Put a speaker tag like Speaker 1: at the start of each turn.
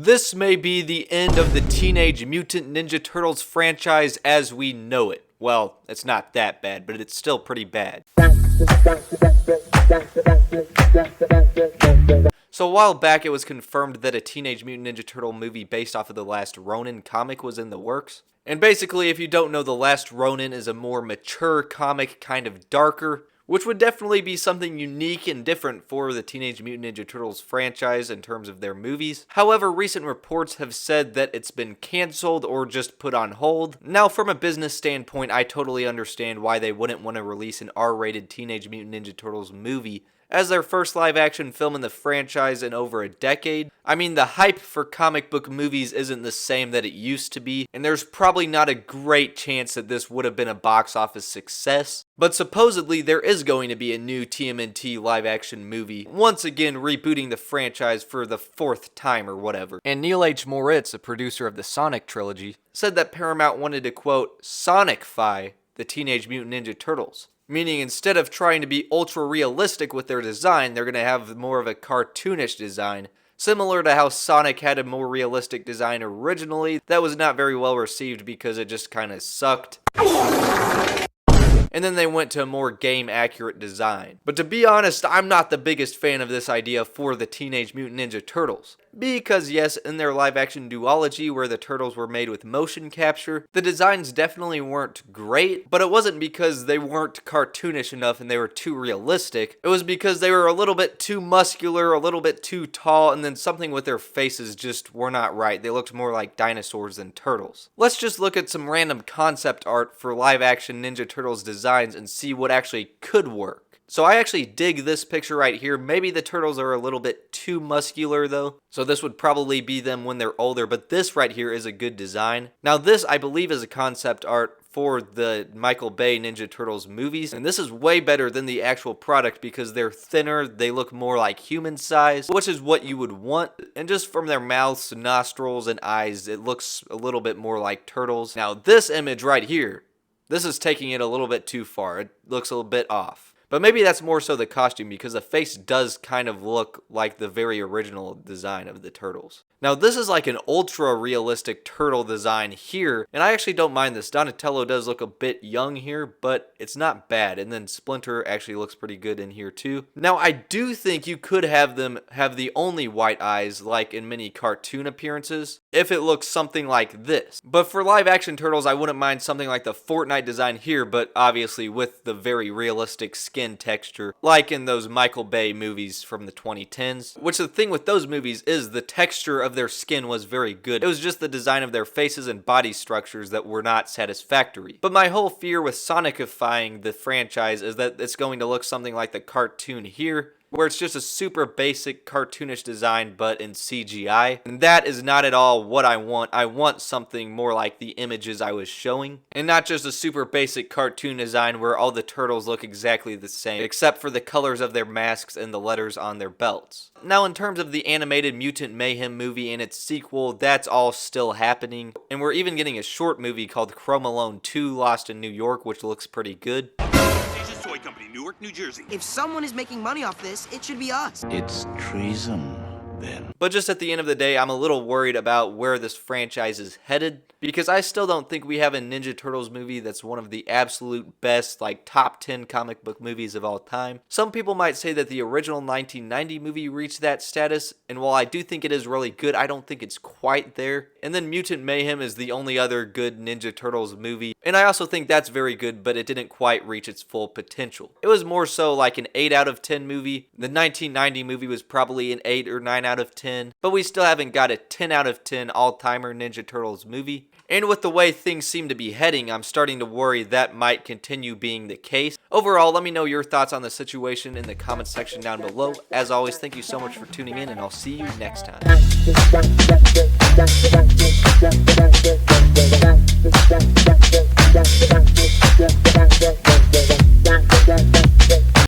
Speaker 1: This may be the end of the Teenage Mutant Ninja Turtles franchise as we know it. Well, it's not that bad, but it's still pretty bad. So a while back it was confirmed that a Teenage Mutant Ninja Turtle movie based off of the Last Ronin comic was in the works. And basically, if you don't know, the Last Ronin is a more mature comic, kind of darker, which would definitely be something unique and different for the Teenage Mutant Ninja Turtles franchise in terms of their movies. However, recent reports have said that it's been canceled or just put on hold. Now, from a business standpoint, I totally understand why they wouldn't want to release an R-rated Teenage Mutant Ninja Turtles movie as their first live-action film in the franchise in over a decade. I mean, the hype for comic book movies isn't the same that it used to be, and there's probably not a great chance that this would have been a box office success. But supposedly, there is going to be a new TMNT live-action movie, once again rebooting the franchise for the 4th time or whatever. And Neil H. Moritz, a producer of the Sonic trilogy, said that Paramount wanted to, quote, Sonicify the Teenage Mutant Ninja Turtles. Meaning instead of trying to be ultra realistic with their design, they're going to have more of a cartoonish design. Similar to how Sonic had a more realistic design originally, that was not very well received because it just kind of sucked. And then they went to a more game-accurate design. But to be honest, I'm not the biggest fan of this idea for the Teenage Mutant Ninja Turtles. Because yes, in their live-action duology where the Turtles were made with motion capture, the designs definitely weren't great, but it wasn't because they weren't cartoonish enough and they were too realistic. It was because they were a little bit too muscular, a little bit too tall, and then something with their faces just were not right. They looked more like dinosaurs than turtles. Let's just look at some random concept art for live-action Ninja Turtles designs and see what actually could work. So I actually dig this picture right here. Maybe the turtles are a little bit too muscular though. So this would probably be them when they're older, but this right here is a good design. Now this I believe is a concept art for the Michael Bay Ninja Turtles movies, and this is way better than the actual product because they're thinner, they look more like human size, which is what you would want, and just from their mouths, nostrils, and eyes, it looks a little bit more like turtles. Now this image right here, this is taking it a little bit too far. It looks a little bit off. But maybe that's more so the costume because the face does kind of look like the very original design of the turtles. Now this is like an ultra realistic turtle design here, and I actually don't mind this. Donatello does look a bit young here, but it's not bad. And then Splinter actually looks pretty good in here too. Now I do think you could have them have the only white eyes like in many cartoon appearances if it looks something like this. But for live action turtles I wouldn't mind something like the Fortnite design here, but obviously with the very realistic skin texture like in those Michael Bay movies from the 2010s. Which the thing with those movies is the texture of their skin was very good. It was just the design of their faces and body structures that were not satisfactory. But my whole fear with Sonicifying the franchise is that it's going to look something like the cartoon here, where it's just a super basic cartoonish design but in CGI. And that is not at all what I want. I want something more like the images I was showing, and not just a super basic cartoon design where all the turtles look exactly the same, except for the colors of their masks and the letters on their belts. Now in terms of the animated Mutant Mayhem movie and its sequel, that's all still happening. And we're even getting a short movie called Chrome Alone 2 Lost in New York, which looks pretty good.
Speaker 2: Toy Company, Newark, New Jersey.
Speaker 3: If someone is making money off this, it should be us.
Speaker 4: It's treason, then.
Speaker 1: But just at the end of the day, I'm a little worried about where this franchise is headed, because I still don't think we have a Ninja Turtles movie that's one of the absolute best, like top 10 comic book movies of all time. Some people might say that the original 1990 movie reached that status, and while I do think it is really good, I don't think it's quite there. And then Mutant Mayhem is the only other good Ninja Turtles movie, and I also think that's very good, but it didn't quite reach its full potential. It was more so like an 8 out of 10 movie. The 1990 movie was probably an 8 or 9 out of 10, but we still haven't got a 10 out of 10 all-timer Ninja Turtles movie. And with the way things seem to be heading, I'm starting to worry that might continue being the case. Overall, let me know your thoughts on the situation in the comments section down below. As always, thank you so much for tuning in, and I'll see you next time.